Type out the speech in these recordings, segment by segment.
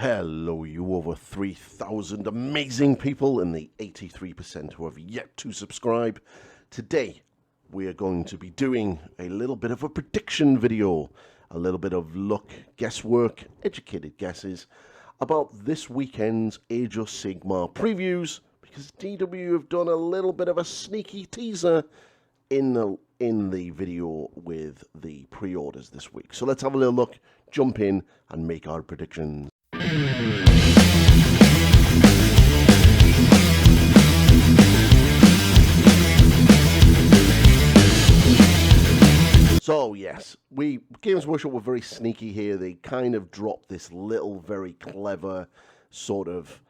Hello, you over 3,000 amazing people and the 83% who have yet to subscribe. Today, we are going to be doing a little bit of a prediction video, a little bit of luck, guesswork, educated guesses about this weekend's Age of Sigmar previews, because DW have done a little bit of a sneaky teaser in the video with the pre-orders this week. So let's have a little look, jump in, and make our predictions. So yes, Games Workshop were very sneaky here. They kind of dropped this little, very clever sort of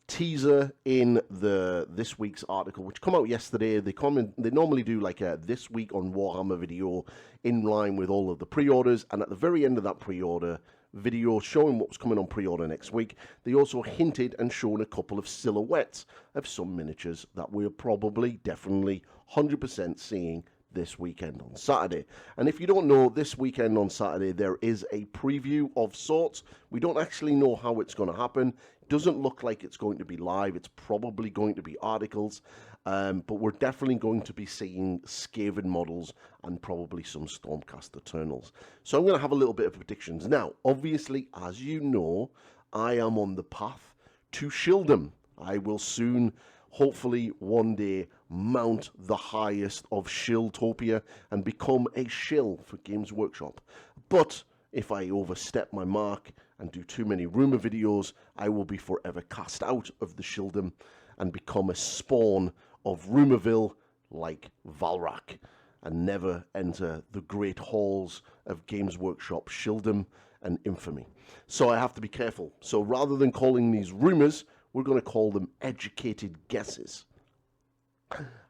teaser in this week's article, which come out yesterday. They normally do like a this week on Warhammer video in line with all of the pre-orders, and at the very end of that pre-order video showing what was coming on pre-order next week, they also hinted and shown a couple of silhouettes of some miniatures that we're probably definitely 100% seeing this weekend on Saturday. And if you don't know, this weekend on Saturday there is a preview of sorts. We don't actually know how it's going to happen. It doesn't look like it's going to be live. It's probably going to be articles, but we're definitely going to be seeing Skaven models and probably some Stormcast Eternals. So I'm going to have a little bit of predictions. Now, obviously, as you know, I am on the path to Shieldom. I will soon, hopefully one day, mount the highest of Shieldtopia and become a shill for Games Workshop. But if I overstep my mark and do too many rumour videos, I will be forever cast out of the Shieldom and become a spawn of Rumourville like Valrak, and never enter the great halls of Games Workshop Shieldom and infamy. So I have to be careful. So rather than calling these rumours, we're going to call them educated guesses.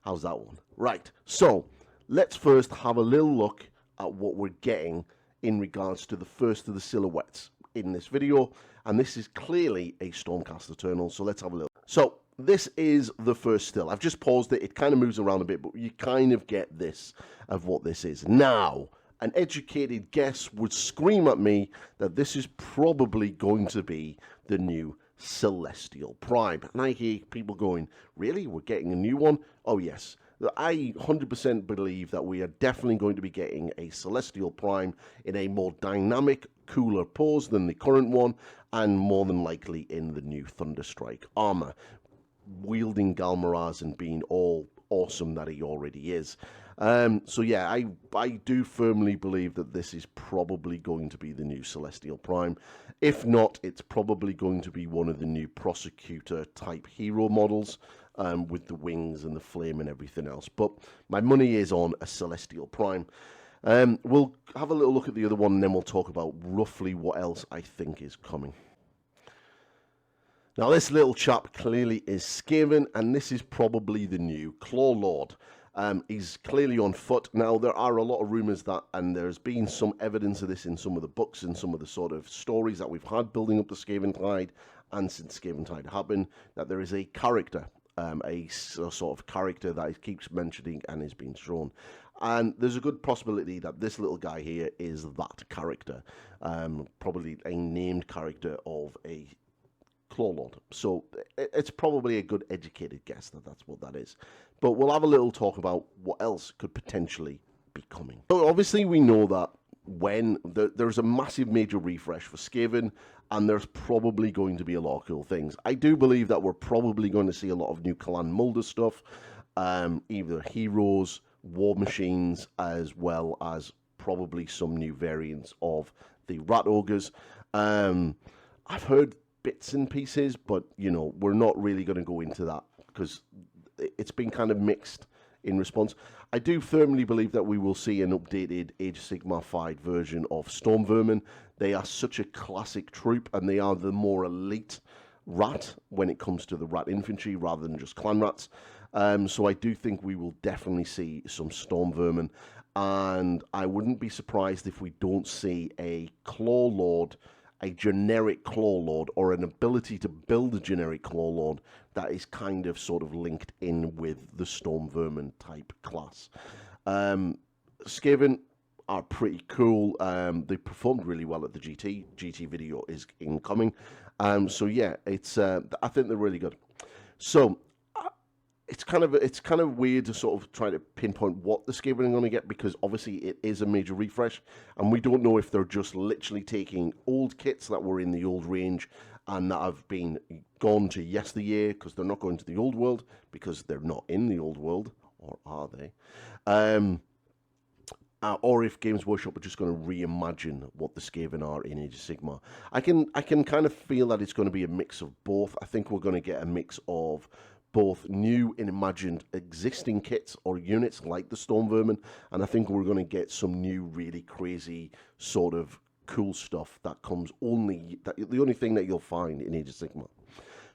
How's that one? Right, so let's first have a little look at what we're getting in regards to the first of the silhouettes in this video. And this is clearly a Stormcast Eternal, so let's have a look. So this is the first still. I've just paused it. It kind of moves around a bit, but you kind of get this of what this is. Now, an educated guess would scream at me that this is probably going to be the new Celestial Prime. And I hear people going, really? We're getting a new one? Oh, yes. I 100% believe that we are definitely going to be getting a Celestial Prime in a more dynamic, cooler pose than the current one, and more than likely in the new Thunderstrike armor, wielding Galmaraz and being all awesome that he already is. So yeah, I do firmly believe that this is probably going to be the new Celestial Prime. If not, it's probably going to be one of the new Prosecutor type hero models, with the wings and the flame and everything else. But my money is on a Celestial Prime. We'll have a little look at the other one, and then we'll talk about roughly what else I think is coming. Now, this little chap clearly is Skaven, and this is probably the new Claw Lord. He's clearly on foot. Now, there are a lot of rumours that, and there's been some evidence of this in some of the books and some of the sort of stories that we've had building up to Skaventide, and since Skaventide happened, that there is a character, a sort of character that he keeps mentioning and is being shown. And there's a good possibility that this little guy here is that character, probably a named character of a Claw Lord. So it's probably a good educated guess that that's what that is. But we'll have a little talk about what else could potentially be coming. So obviously we know that when there's a massive major refresh for Skaven, and there's probably going to be a lot of cool things. I do believe that we're probably going to see a lot of new Clan Mulder stuff, either heroes, war machines, as well as probably some new variants of the Rat Ogres. I've heard bits and pieces, but you know, we're not really going to go into that because it's been kind of mixed in response. I do firmly believe that we will see an updated Age of Sigmar 5 version of Storm Vermin. They are such a classic troop, and they are the more elite rat when it comes to the rat infantry rather than just clan rats. So I do think we will definitely see some Storm Vermin, and I wouldn't be surprised if we don't see a Claw Lord, a generic Claw Lord, or an ability to build a generic Claw Lord that is kind of sort of linked in with the Storm Vermin type class. Skaven are pretty cool. They performed really well at the GT. GT video is incoming. So yeah, it's I think they're really good. So it's kind of weird to sort of try to pinpoint what the Skaven are going to get, because obviously it is a major refresh, and we don't know if they're just literally taking old kits that were in the old range and that have been gone to yesteryear, because they're not going to the old world, because they're not in the old world, or are they? Or if Games Workshop are just going to reimagine what the Skaven are in Age of Sigmar. I can kind of feel that it's going to be a mix of both. I think we're going to get a mix of both new and imagined existing kits or units like the Storm Vermin, and I think we're going to get some new, really crazy sort of cool stuff that comes the only thing that you'll find in Age of Sigmar.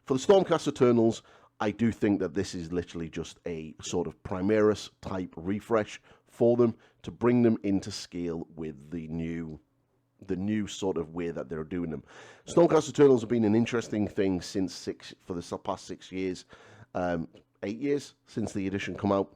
For the Stormcast Eternals, I do think that this is literally just a sort of Primaris type refresh for them to bring them into scale with the new sort of way that they're doing them. Stormcast Eternals have been an interesting thing for the past 6 years, 8 years since the edition come out.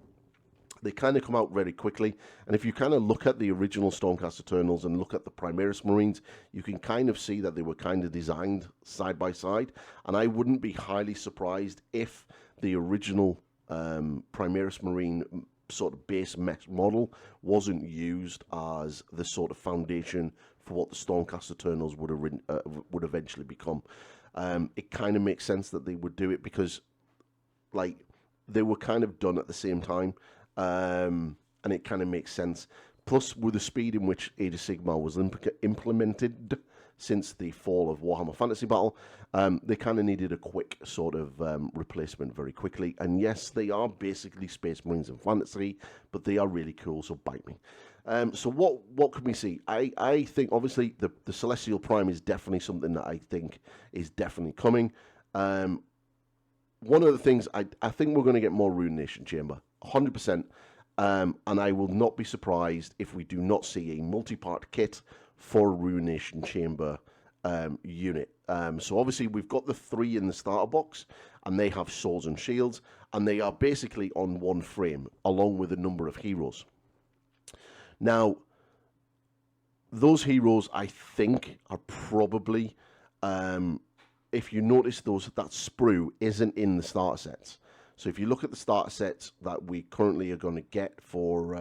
They kind of come out very quickly, and if you kind of look at the original Stormcast Eternals and look at the Primaris Marines, you can kind of see that they were kind of designed side by side, and I wouldn't be highly surprised if the original Primaris Marine sort of base mesh model wasn't used as the sort of foundation for what the Stormcast Eternals would eventually become. It kind of makes sense that they would do it, because like they were kind of done at the same time, and it kind of makes sense. Plus, with the speed in which Age of Sigmar was implemented since the fall of Warhammer Fantasy Battle, they kind of needed a quick sort of replacement very quickly. And yes, they are basically Space Marines in fantasy, but they are really cool, so bite me. So what can we see? I think, obviously, the Celestial Prime is definitely something that I think is definitely coming. One of the things, I think we're going to get more Ruination Chamber, 100%. And I will not be surprised if we do not see a multi-part kit for Ruination Chamber unit. So obviously we've got the 3 in the starter box, and they have swords and shields, and they are basically on one frame, along with a number of heroes. Now, those heroes, I think, are probably, if you notice that sprue isn't in the starter sets. So if you look at the starter sets that we currently are going to get for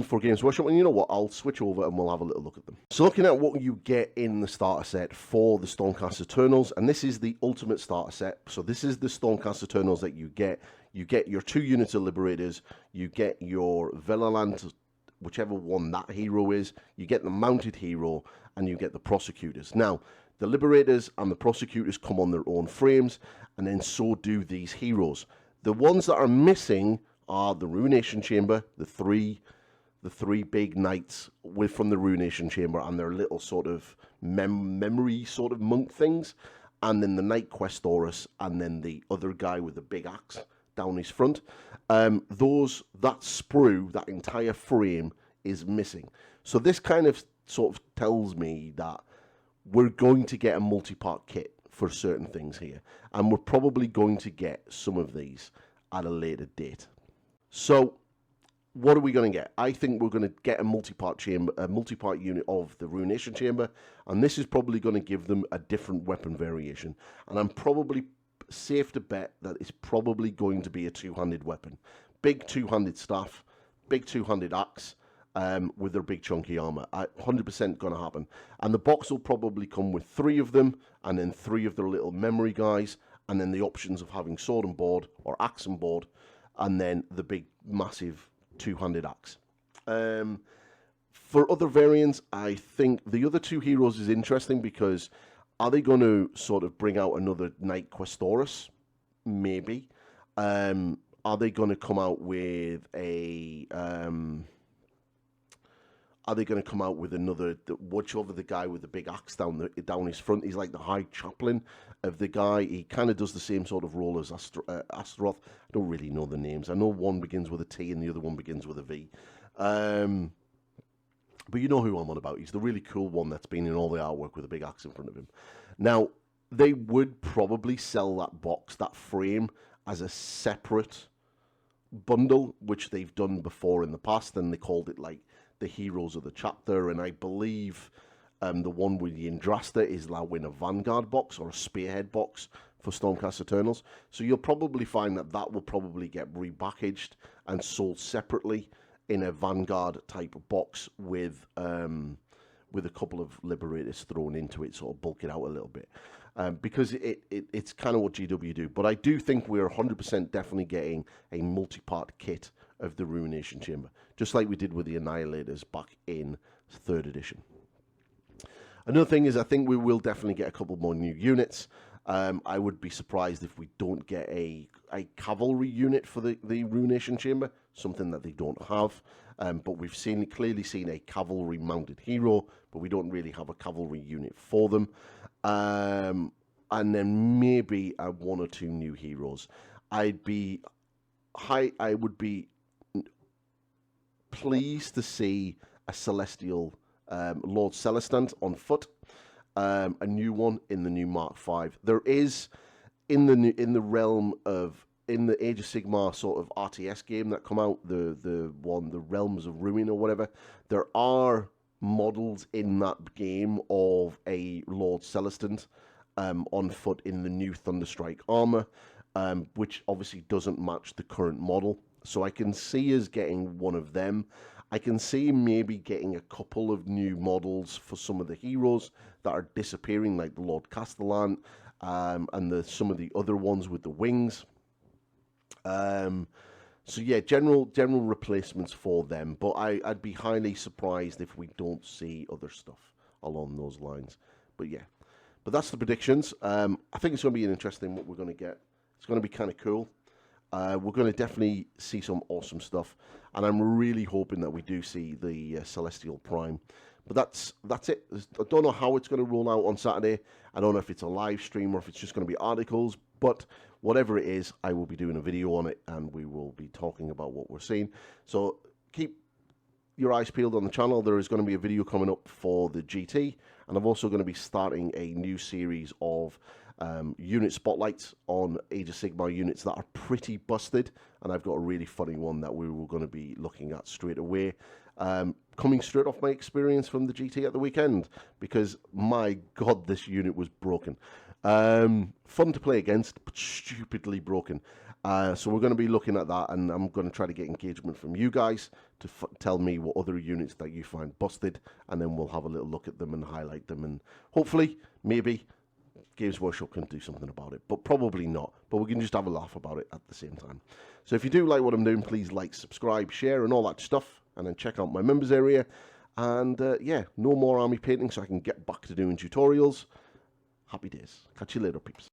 for Games Workshop, and you know what, I'll switch over and we'll have a little look at them. So looking at what you get in the starter set for the Stormcast Eternals, and this is the ultimate starter set. So this is the Stormcast Eternals that you get. You get your 2 units of Liberators, you get your Velalant, whichever one that hero is, you get the Mounted Hero, and you get the Prosecutors. Now, the Liberators and the Prosecutors come on their own frames, and then so do these heroes. The ones that are missing are the Ruination Chamber, the three big knights from the Ruination Chamber, and their little sort of memory sort of monk things, and then the Knight Questorus, and then the other guy with the big axe down his front. That sprue, that entire frame, is missing. So this kind of sort of tells me that we're going to get a multi-part kit for certain things here, and we're probably going to get some of these at a later date. So what are we going to get? I think we're going to get a multi-part unit of the Ruination Chamber, and this is probably going to give them a different weapon variation, and I'm probably safe to bet that it's probably going to be a 2-handed weapon. Big 2-handed staff, big 2-handed axe, with their big chunky armor. 100% going to happen. And the box will probably come with 3 of them, and then 3 of their little memory guys, and then the options of having sword and board, or axe and board, and then the big, massive 2-handed axe. For other variants, I think the other 2 heroes is interesting, because are they going to sort of bring out another Knight Questorus? Maybe. Are they going to come out with a... Are they going to come out with another, whichever the guy with the big axe down his front? He's like the High Chaplain of the guy. He kind of does the same sort of role as Astaroth. I don't really know the names. I know one begins with a T and the other one begins with a V. But you know who I'm on about. He's the really cool one that's been in all the artwork with a big axe in front of him. Now, they would probably sell that box, that frame, as a separate bundle, which they've done before in the past, and they called it like the Heroes of the Chapter, and I believe The one with the Indrasta is now in a Vanguard box or a Spearhead box for Stormcast Eternals. So you'll probably find that that will probably get repackaged and sold separately in a Vanguard type of box with a couple of Liberators thrown into it, sort of bulk it out a little bit. Because it's kind of what GW do. But I do think we're 100% definitely getting a multi-part kit of the Ruination Chamber, just like we did with the Annihilators back in 3rd edition. Another thing is I think we will definitely get a couple more new units. I would be surprised if we don't get a cavalry unit for the Ruination Chamber, something that they don't have. But we've clearly seen a cavalry mounted hero, but we don't really have a cavalry unit for them. And then maybe one or two new heroes. I would be pleased to see a Celestial Lord Celestant on foot, a new one in the new Mark V. There is in the realm of the Age of Sigmar sort of RTS game that come out, the Realms of Ruin or whatever. There are models in that game of a Lord Celestant on foot in the new Thunderstrike armor, which obviously doesn't match the current model. So I can see us getting one of them. I can see maybe getting a couple of new models for some of the heroes that are disappearing, like the Lord Castellan and some of the other ones with the wings. So yeah, general replacements for them. But I'd be highly surprised if we don't see other stuff along those lines. But yeah, but that's the predictions. I think it's going to be an interesting what we're going to get. It's going to be kind of cool. We're going to definitely see some awesome stuff, and I'm really hoping that we do see the Celestial Prime. But that's it. I don't know how it's going to roll out on Saturday. I don't know if it's a live stream or if it's just going to be articles. But whatever it is, I will be doing a video on it, and we will be talking about what we're seeing. So keep your eyes peeled on the channel. There is going to be a video coming up for the GT, and I'm also going to be starting a new series of unit spotlights on Age of Sigmar units that are pretty busted, and I've got a really funny one that we were going to be looking at straight away, coming straight off my experience from the GT at the weekend, because my god, this unit was broken. Fun to play against, but stupidly broken. So we're going to be looking at that, and I'm going to try to get engagement from you guys to tell me what other units that you find busted, and then we'll have a little look at them and highlight them, and hopefully, maybe Games Workshop can do something about it, but probably not. But we can just have a laugh about it at the same time. So if you do like what I'm doing, please like, subscribe, share, and all that stuff, and then check out my members area. And yeah, no more army painting, so I can get back to doing tutorials. Happy days. Catch you later, peeps.